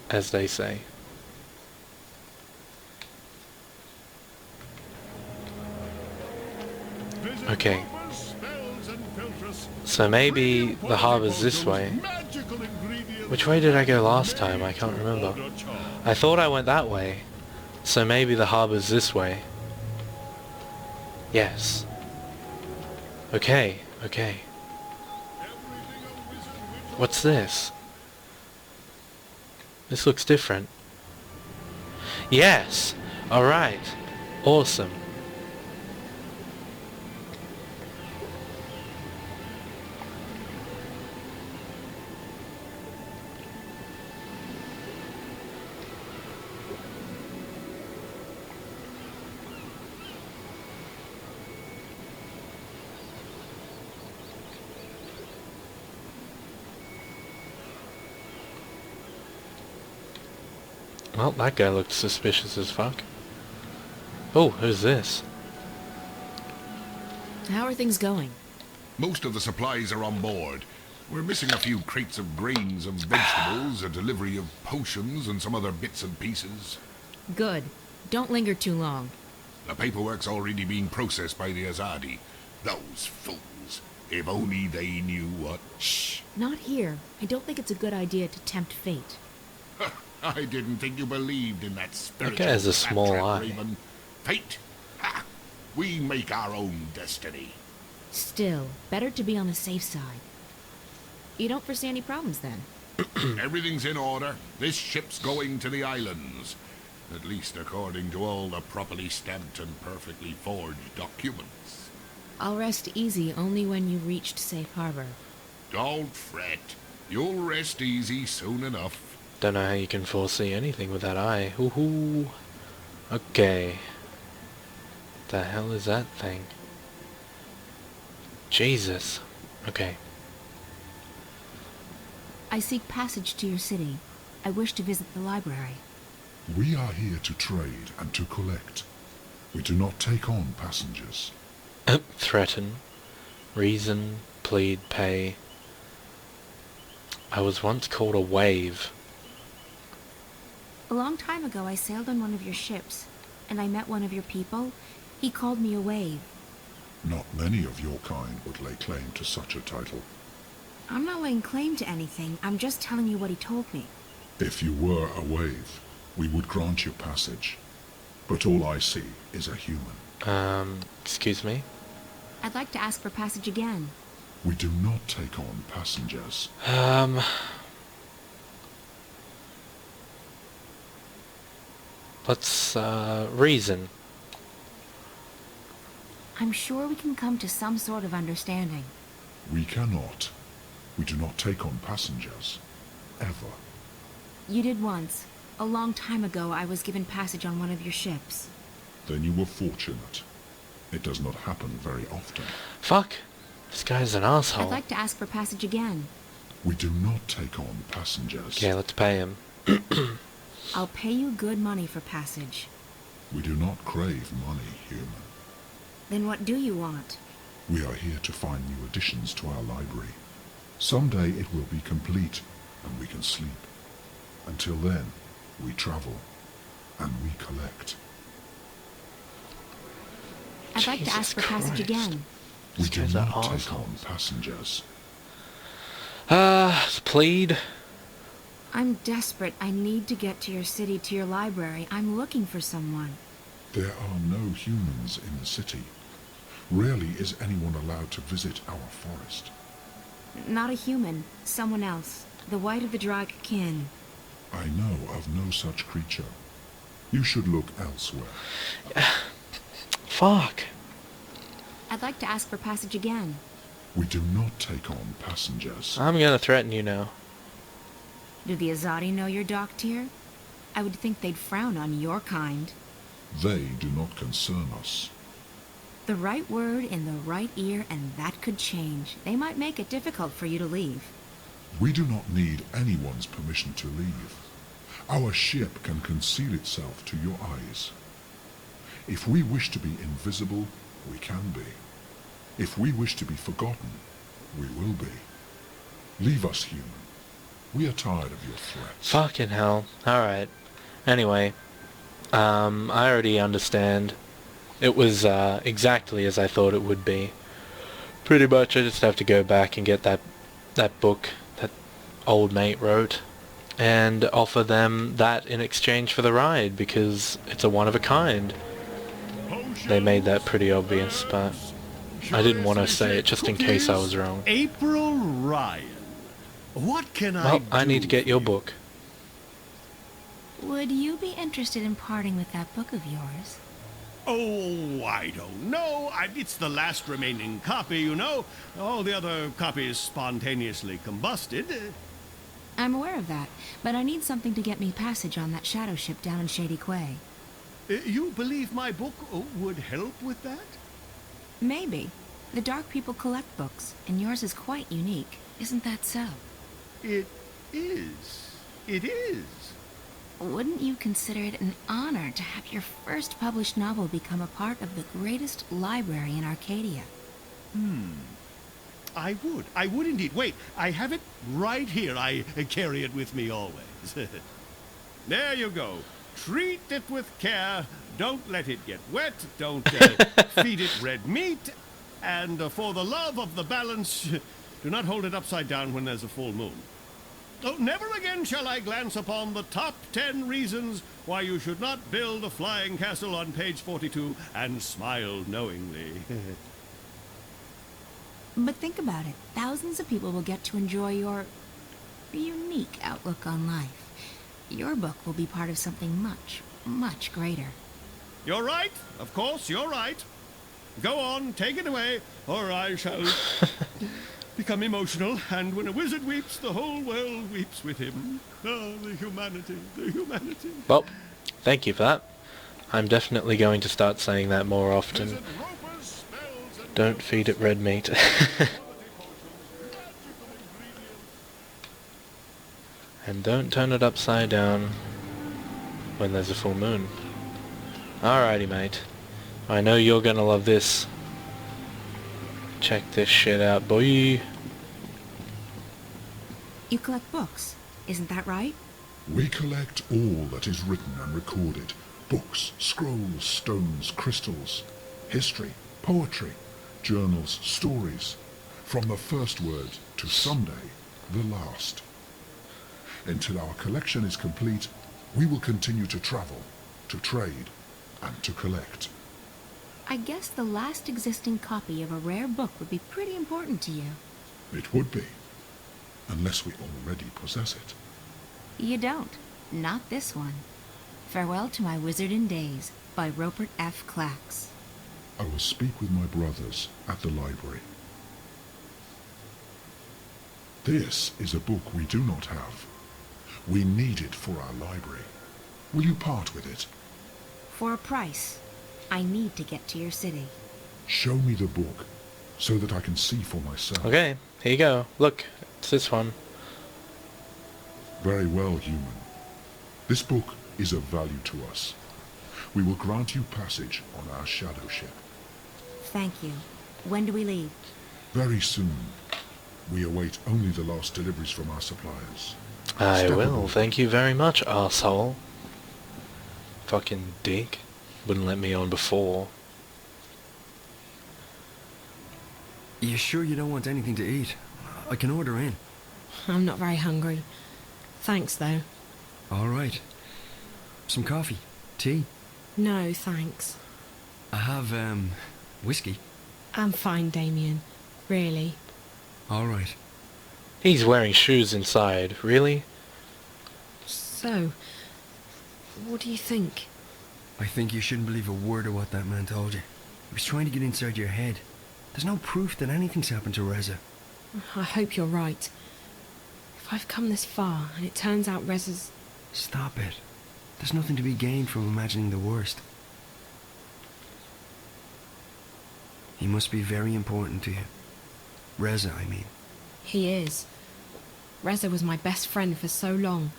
As they say. Okay. So maybe the harbour's this way. Which way did I go last time? I can't remember. I thought I went that way. So maybe the harbour's this way. Yes. Okay, okay. What's this? This looks different. Yes! Alright. Awesome. Well, that guy looked suspicious as fuck. Oh, who's this? How are things going? Most of the supplies are on board. We're missing a few crates of grains and vegetables, a delivery of potions, and some other bits and pieces. Good. Don't linger too long. The paperwork's already being processed by the Azadi. Those fools. If only they knew what... Shh! Not here. I don't think it's a good idea to tempt fate. I didn't think you believed in that spiritual... That guy has a small eye. Raven. Fate? Ha! We make our own destiny. Still, better to be on the safe side. You don't foresee any problems then? Everything's in order. This ship's going to the islands. At least according to all the properly stamped and perfectly forged documents. I'll rest easy only when you've reached safe harbor. Don't fret. You'll rest easy soon enough. Don't know how you can foresee anything with that eye. Woohoo! Okay. The hell is that thing? Jesus. Okay. I seek passage to your city. I wish to visit the library. We are here to trade and to collect. We do not take on passengers. Threaten. Reason. Plead. Pay. I was once called a wave. A long time ago I sailed on one of your ships, and I met one of your people. He called me a wave. Not many of your kind would lay claim to such a title. I'm not laying claim to anything. I'm just telling you what he told me. If you were a wave, we would grant you passage. But all I see is a human. Excuse me? I'd like to ask for passage again. We do not take on passengers. Let's, reason. I'm sure we can come to some sort of understanding. We cannot. We do not take on passengers. Ever. You did once. A long time ago I was given passage on one of your ships. Then you were fortunate. It does not happen very often. Fuck. This guy's an asshole. I'd like to ask for passage again. We do not take on passengers. Okay, let's pay him. I'll pay you good money for passage. We do not crave money, human. Then what do you want? We are here to find new additions to our library. Someday it will be complete, and we can sleep. Until then, we travel, and we collect. I'd like to ask for passage again. We do These guys are not take assholes. on passengers. Plead. I'm desperate. I need to get to your city, to your library. I'm looking for someone. There are no humans in the city. Rarely is anyone allowed to visit our forest. Not a human. Someone else. The white of the drag kin. I know of no such creature. You should look elsewhere. Fuck. I'd like to ask for passage again. We do not take on passengers. I'm gonna threaten you now. Do the Azadi know your dock tier? I would think they'd frown on your kind. They do not concern us. The right word in the right ear, and that could change. They might make it difficult for you to leave. We do not need anyone's permission to leave. Our ship can conceal itself to your eyes. If we wish to be invisible, we can be. If we wish to be forgotten, we will be. Leave us, human. We are tired of your threats. Fucking hell. Alright. Anyway, I already understand. It was exactly as I thought it would be. Pretty much I just have to go back and get that book that old mate wrote and offer them that in exchange for the ride, because it's a one-of-a-kind. They made that pretty obvious, but I didn't want to say it just in case I was wrong. April Ryan. What can Well, I need to get your book. Would you be interested in parting with that book of yours? Oh, I don't know. It's the last remaining copy, you know. All the other copies spontaneously combusted. I'm aware of that, but I need something to get me passage on that shadow ship down in Shady Quay. You believe my book would help with that? Maybe. The Dark People collect books, and yours is quite unique. Isn't that so? It is. It is. Wouldn't you consider it an honor to have your first published novel become a part of the greatest library in Arcadia? I would. I would indeed. Wait, I have it right here. I carry it with me always. There you go. Treat it with care. Don't let it get wet. Don't feed it red meat. And for the love of the balance, do not hold it upside down when there's a full moon. Oh, never again shall I glance upon the top 10 reasons why you should not build a flying castle on page 42 and smile knowingly. But think about it. Thousands of people will get to enjoy your unique outlook on life. Your book will be part of something much, much greater. You're right. Of course, you're right. Go on, take it away, or I shall become emotional, and when a wizard weeps, the whole world weeps with him. Oh, the humanity, the humanity. Well, thank you for that. I'm definitely going to start saying that more often. Don't feed it red meat. And don't turn it upside down when there's a full moon. Alrighty, mate. I know you're gonna love this. Check this shit out, boy. You collect books, isn't that right? We collect all that is written and recorded. Books, scrolls, stones, crystals, history, poetry, journals, stories. From the first word to someday, the last. Until our collection is complete, we will continue to travel, to trade, and to collect. I guess the last existing copy of a rare book would be pretty important to you. It would be, unless we already possess it. You don't. Not this one. Farewell to My Wizarding Days by Rupert F. Clacks. I will speak with my brothers at the library. This is a book we do not have. We need it for our library. Will you part with it? For a price. I need to get to your city. Show me the book, so that I can see for myself. Okay, here you go. Look, it's this one. Very well, human. This book is of value to us. We will grant you passage on our shadow ship. Thank you. When do we leave? Very soon. We await only the last deliveries from our suppliers. I Step will, aboard. thank you very much, arsehole. Fucking dick. Wouldn't let me on before. You sure you don't want anything to eat? I can order in. I'm not very hungry. Thanks, though. All right. Some coffee? Tea? No, thanks. I have, whiskey. I'm fine, Damien. Really. All right. He's wearing shoes inside, really? So, what do you think? I think you shouldn't believe a word of what that man told you. He was trying to get inside your head. There's no proof that anything's happened to Reza. I hope you're right. If I've come this far and it turns out Reza's... Stop it. There's nothing to be gained from imagining the worst. He must be very important to you. Reza, I mean. He is. Reza was my best friend for so long,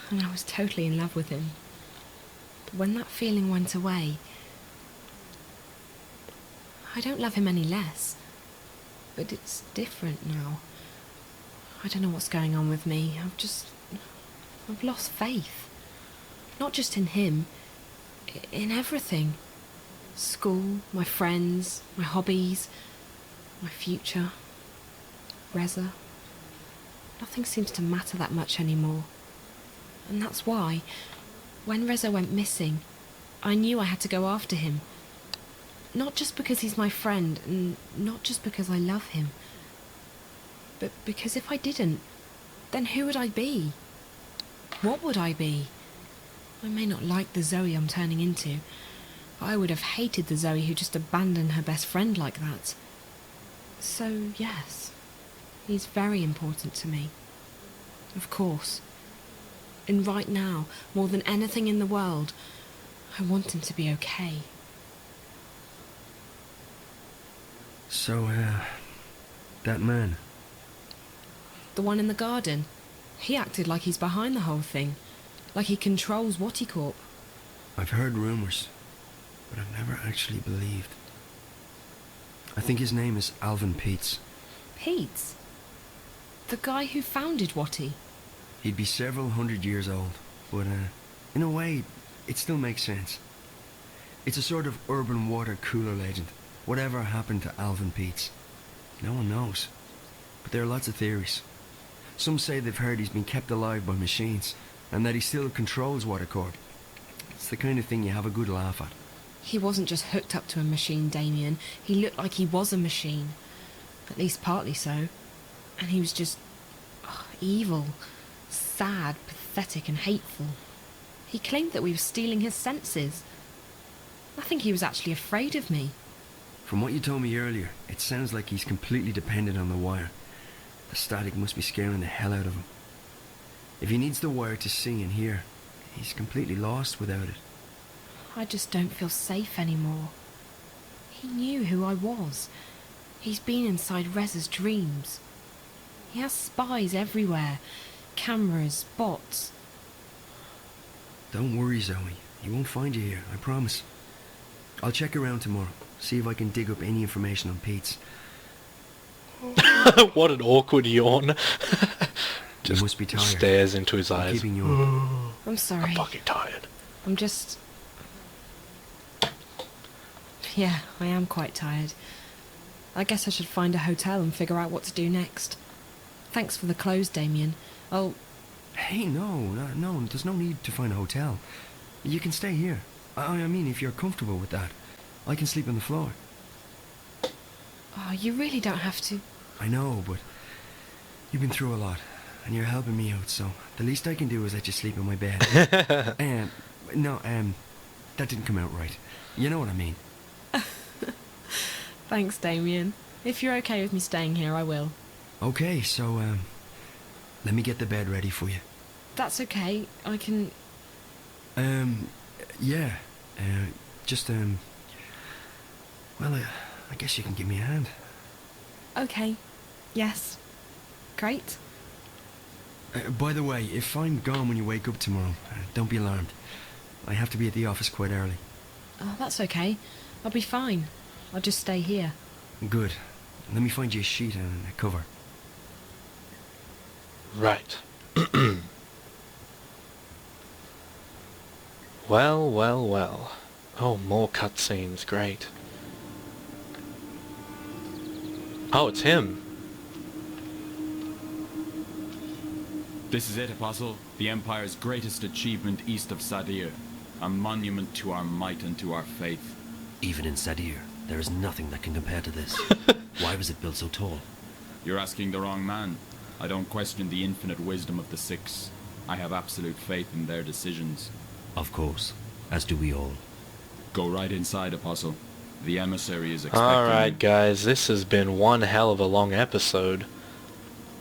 and I was totally in love with him. But when that feeling went away, I don't love him any less. But it's different now. I don't know what's going on with me. I've lost faith. Not just in him, in everything. School, my friends, my hobbies, my future, Reza. Nothing seems to matter that much anymore. And that's why, when Reza went missing, I knew I had to go after him. Not just because he's my friend, and not just because I love him, but because if I didn't, then who would I be? What would I be? I may not like the Zoe I'm turning into, but I would have hated the Zoe who just abandoned her best friend like that. So, yes, he's very important to me. Of course. And right now, more than anything in the world, I want him to be okay. So, that man. The one in the garden. He acted like he's behind the whole thing. Like he controls Corp. I've heard rumours, but I've never actually believed. I think his name is Alvin Peets. Peets? The guy who founded Watty? He'd be several hundred years old, but in a way, it still makes sense. It's a sort of urban water cooler legend. Whatever happened to Alvin Peets? No one knows. But there are lots of theories. Some say they've heard he's been kept alive by machines, and that he still controls Corp. It's the kind of thing you have a good laugh at. He wasn't just hooked up to a machine, Damien. He looked like he was a machine. At least partly so. And he was just evil, sad, pathetic and hateful. He claimed that we were stealing his senses. I think he was actually afraid of me. From what you told me earlier, it sounds like he's completely dependent on the wire. The static must be scaring the hell out of him. If he needs the wire to see and hear, he's completely lost without it. I just don't feel safe anymore. He knew who I was. He's been inside Reza's dreams. He has spies everywhere. Cameras, bots. Don't worry, Zoe. He won't find you here, I promise. I'll check around tomorrow, see if I can dig up any information on Pete's. What an awkward yawn. You must be tired. Stares into his I'm eyes. keeping you up. I'm sorry. I'm fucking tired. I'm just... Yeah, I am quite tired. I guess I should find a hotel and figure out what to do next. Thanks for the clothes, Damien. Oh... Hey, no, there's no need to find a hotel. You can stay here. I mean, if you're comfortable with that. I can sleep on the floor. Oh, you really don't have to... I know, but you've been through a lot, and you're helping me out, so the least I can do is let you sleep in my bed. That didn't come out right. You know what I mean. Thanks, Damien. If you're okay with me staying here, I will. Okay, so, let me get the bed ready for you. That's okay. I can... Yeah. Well, I guess you can give me a hand. Okay. Yes. Great. By the way, if I'm gone when you wake up tomorrow, don't be alarmed. I have to be at the office quite early. Oh, that's okay. I'll be fine. I'll just stay here. Good. Let me find you a sheet and a cover. Right. Well. Oh, more cutscenes. Great. Oh, it's him. This is it, Apostle. The Empire's greatest achievement east of Sadir. A monument to our might and to our faith. Even in Sadir, there is nothing that can compare to this. Why was it built so tall? You're asking the wrong man. I don't question the infinite wisdom of the Six. I have absolute faith in their decisions. Of course, as do we all. Go right inside, Apostle. The emissary is expecting... Alright guys, this has been one hell of a long episode.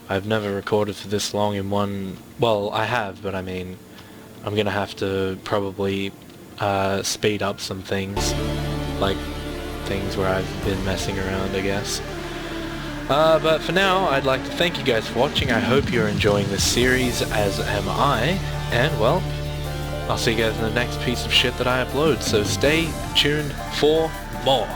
I've never recorded for this long in one... Well, I have, but I mean... I'm gonna have to probably speed up some things. Like, things where I've been messing around, I guess. But for now, I'd like to thank you guys for watching. I hope you're enjoying this series, as am I. And, well, I'll see you guys in the next piece of shit that I upload. So stay tuned for more.